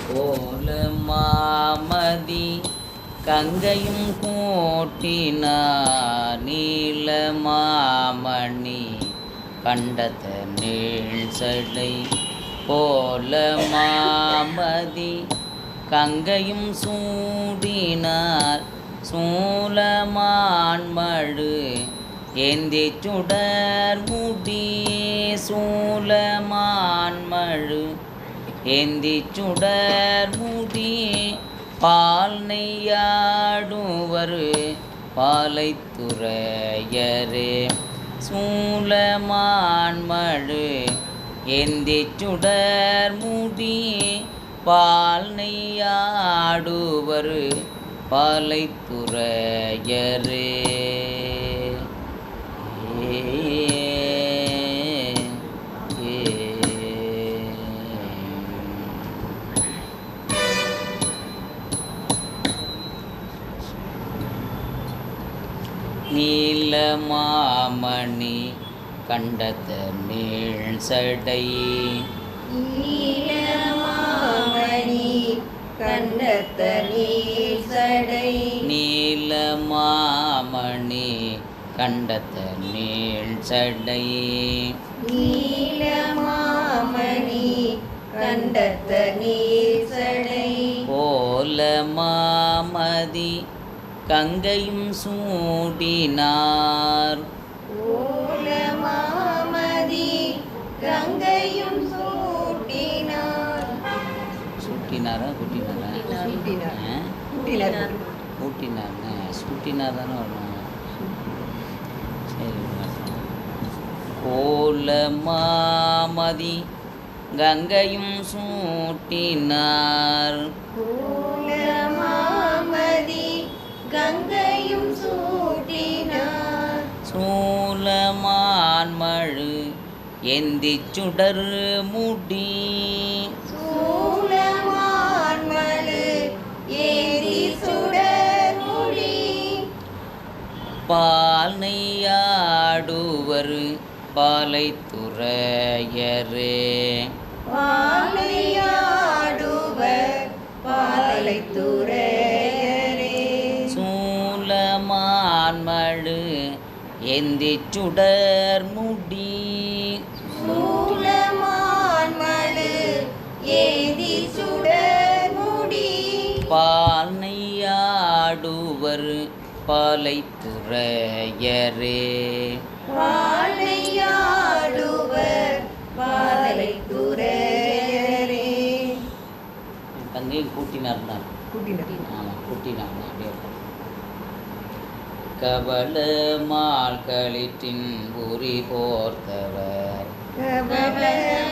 போல மாமதி கங்கையும் கூட்டினார் நீல மாமணி கண்டத நீழ்சடை போல மாமதி கங்கையும் சூடினார் சூலமான்மழு ஏந்தி சுடர் முடி சூலமான்மழு ஏந்தி சுடர் முடி பால் நெய்யாடுவர் பாலைத்துறையரே சூலமான்மழு ஏந்தி சுடர் முடி பால் நெய்யாடுவர் பாலைத்துறையரே நீலமாமணி கண்டத நீழ்சடை நீலமாமணி கண்டத நீழ்சடை நீலமாமணி கண்டத நீழ்சடை நீலமாமணி கண்டத நீழ்சடை போல மாமதி கங்கையும் சூடினார் போல மாமதி கங்கையும் சூட்டினார் சூட்டினாரா கூட்டினாரா கூட்டினார்னா சூட்டினார் தானே வரணும். சரி போல மாமதி கங்கையும் சூட்டினார் போல மாமதி கங்கையும் சூட்டினார் சூலமான்மழு ஏந்தி சுடர் முடி சூலமான்மழு ஏந்தி சுடர் முடி பால் நெய்யாடுவர் பாலைத்துறையரே பாலையாடுவர் பாலைத்துறையரே சூலமான்மழு ஏந்தி சுடர் முடி சூலமான்மழு ஏந்தி சுடர் முடி பால் நெய்யாடுவர் பாலைத்துறையரே பாலையாடுவர் பாலைத்துறையரே கங்கையும் கூட்டினார்னார். ஆமாம் கூட்டினார் அப்படியே கவல மால் களிற்றின் உரி போர்த்தவர்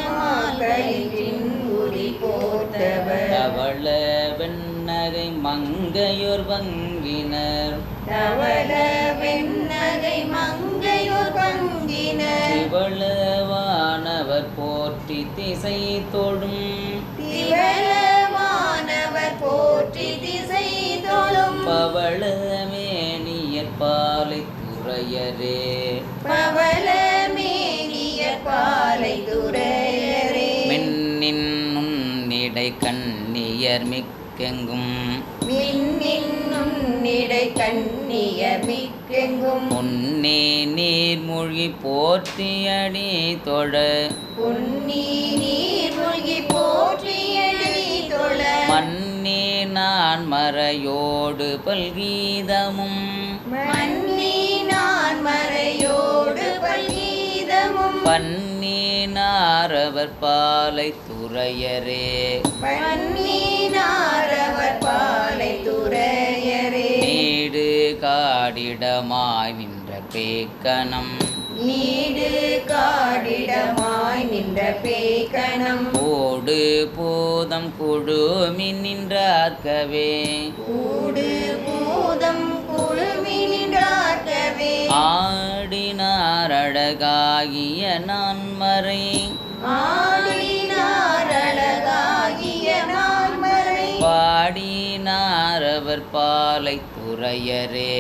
கவளமாகளின் உரி போர்த்தவர் தவள வெண்ணகை மங்கையோர் வங்கினர் தவள வெண்ணகை மங்கையோர் பங்கினர் திவளவானவர் போற்றி திசை தொடும் திவளவானவர் போற்றி திசை தொழும் பவள மேனியர் பாலைத்துறையரே பவள மேனிய பாலைத்துறையரே மின்னின் நுண்ணிடை கண்ணியர் மிக்கெங்கும் மின்னின்னும் நிடை கண்ணிய மிக்கெங்கும் பொன்னே நீர்மூழ்கி போற்றியடி தொழ பொன்னி நீர் மூழ்கி போற்றியடி தொழ மன்னே நான் மறையோடு பல்கீதமும் மன்னி நான் மறையோடு பல்கீதமும் பன்னி நாரவர் பாலைத்துறையரே பன்னி நாரவர் பாலைத்துறையரே நீடு காடிடமாய் நின்ற பேக்கணம் நீடு காடிடமாய் நின்ற பேக்கணம் ஓடு போதம் குழுமி நின்றார்க்கவே கூடு பூதம் குழுமி நின்றார்க்கவே ஆடினார் அழகாகிய நான்மறை ஆடினார் அழகாகிய நான்மறை பாடினார் அவர் பாலைத்துறையரே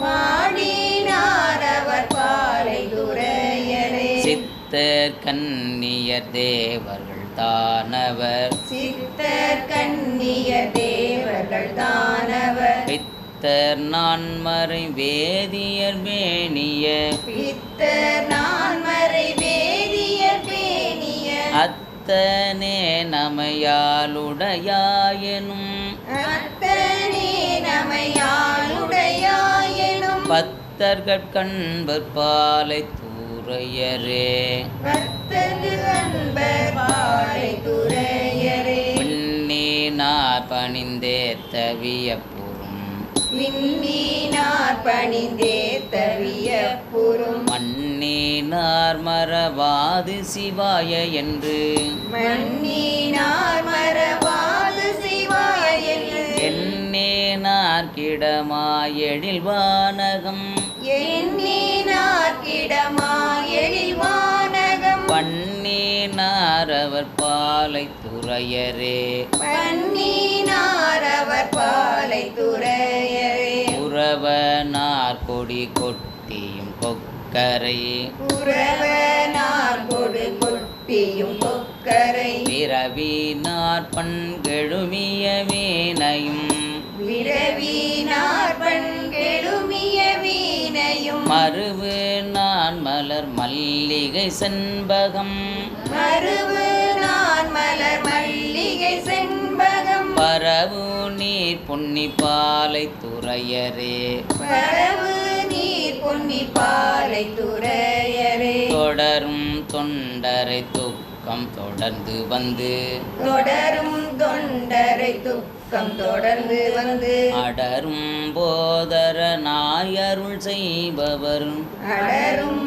பாடினார் அவர் பாலைத்துறையரே சித்த சித்தர் கன்னியர் தேவர்கள் தானவர் சித்தர் கன்னிய தேவர்கள் தானவர் பித்தர் நான்மறை வேதியர் மேனிய பித்தர் நான்மறை வேதியர் பேணிய அத்தனே நமையாளுடையாயெனும் அத்தனே நமையாளுடையாயெனும் பத்தர்கள் கண்பர் பாலை தூரையரே பத்தகு அன்பர் பாலை துறையரே விண்ணீனார் பணிந்தேத்த வியப்புறும் விண்ணீனார் பணிந்தே தவிய புறும் மண்ணீனார் மறவாது சிவாய என்று மண்ணீனார் மறவாது சிவாய என்று எண்ணேனார் கிடமாயெழில் வானகம் எண்ணீனார் கிடமா எழில் வானகம் பண்ணீனார் அவர் பாலை துறையரே பன்னீனார் அவர் பாலை துறையரே உறவனார் கொடி கொட்டியும் கொக்கரை உறவனார் கொடு கொட்டியும் கொக்கரை பிறவினார் பண்கெழுமிய வீணையும் விரவினார் பண்கெழுமிய வீணையும் மருவு நான் மலர் மல்லிகை செண்பகம் மருவு நான் மலர் மல்லிகை செண்பகம் பரவு நீர் பொன்னி பாலை துறையரே பரவு நீர் பொன்னி பாலை துறையரே தொடரும் தொண்டரை துக்கம் தொடர்ந்து வந்து தொடரும் தொண்டரை துக்கம் தொடர்ந்து வந்து அடரும் போதர நாயருள் செய்பவர் அடரும்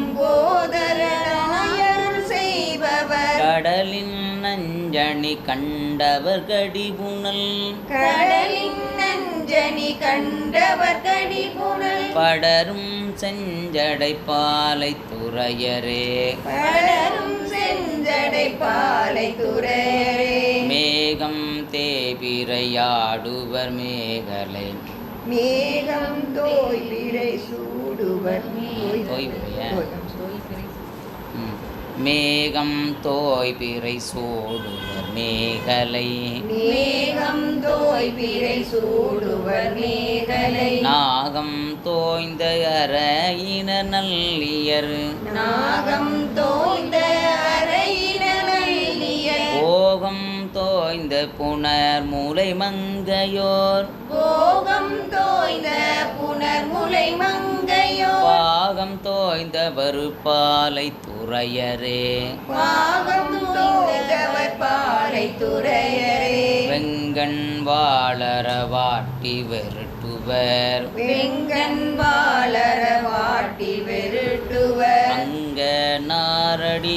போதரனாயருள் செய்பவர் கடலின் நஞ்சணி கண்டவர் கடிபுணல் கடலின் நஞ்சனி கண்டவர் கடிபுணல் படரும் செஞ்சடை பாலை துறையரே படரும் செஞ்சடை பாலை துறையரே மேகம் தேபிரையாடுவர் மேகலை மேகம் தோய்பிரை சூடுவர் தோய்பிரையா? மேகம் தோய்பிரை சோடுவர் மேகலை மேகம் தோய்பிரை சூடுவர் மேகலை நாகம் தோய்ந்த அறையின நல்லியர் நாகம் தோய்ந்த அறையின நல்லியர் போகம் தோய்ந்த புனர் மூலை மங்கையோர் போகம் தோய்ந்த புனர் முலை மங்கையோ பாகம் தோய்ந்த வருப்பாலை துறையரே பாகம் தோய்ந்தவர் பாலை துறையரே வெங்கண் வாழற வாட்டி வெருட்டுவர் வெங்கண் வாளர வாட்டி வெருட்டுவர் அங்க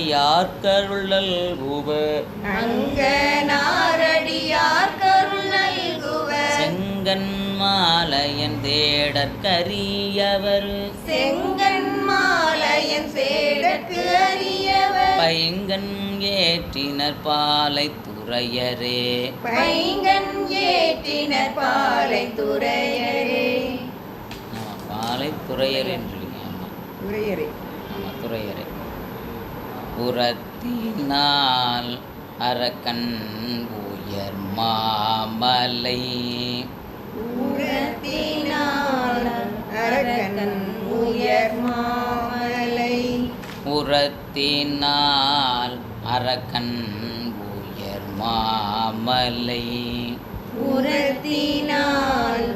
நாரடியார்கருளல் உவர் அங்க நாரடியார் கருள் நல்குவர் செங்கன் மாலையன் தேடற்கரியவர் செங்கன் மாலையன் சேடற்கு அறியவர் பைங்கன் ஏற்றினர் பாலை துறையரே பைங்கன் ஏற்றினர் பாலை துறையரே பாலை துறையர் என்று ஆமாம் துறையரே ஆமாம் துறையரே புறத்தினால் அரக்கன் உயர் மாமலை உரத்தினால் அரக்கன் உயர் மாமலை உரத்தினால் அரக்கன் உயர் மாமலை உரத்தினால்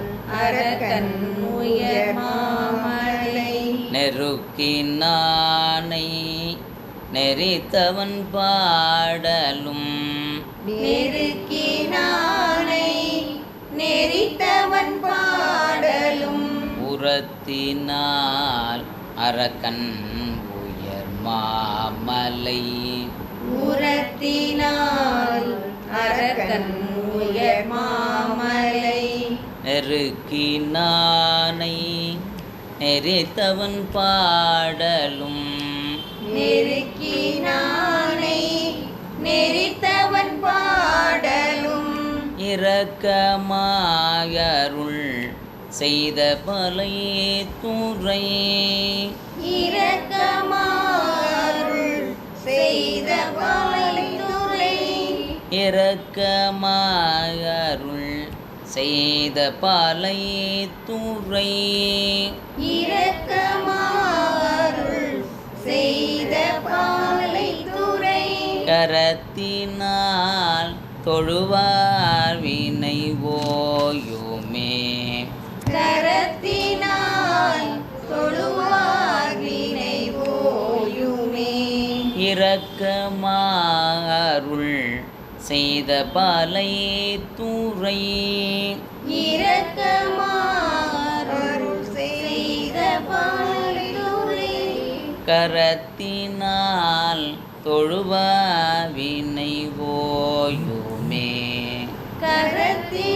அரக்கன் உயர் மாமலை நெருக்கினானை நெறித்தவன் பாடலும் நெருக்கினானை நெறித்தவன் பாடலும் உரத்தினால் அரக்கன் உயர் மாமலை உரத்தினால் அரக்கன் உயர் மாமலை நெருக்கினானை நெறித்தவன் பாடலும் நெருக்கினானை நெறித்தவன் பாடலும் இரக்கமாயருள் செய்த பலை துறை இரக்கமாருள் இரக்கமாகருள் செய்த பாலை துறை இரக்கமாகருள் செய்த பாலைத்துறை கரத்தினால் தொழுவார் வினை ஓயுமே கரத்தினால் தொழுவார் வினை ஓயுமே இரக்கமாகருள் செய்த பாலை துறை இரக்கமாகருள் செய்த பாலைத்துறை கரத்தினால் தொழுவார் வினை ஓயுமே கரத்தினால்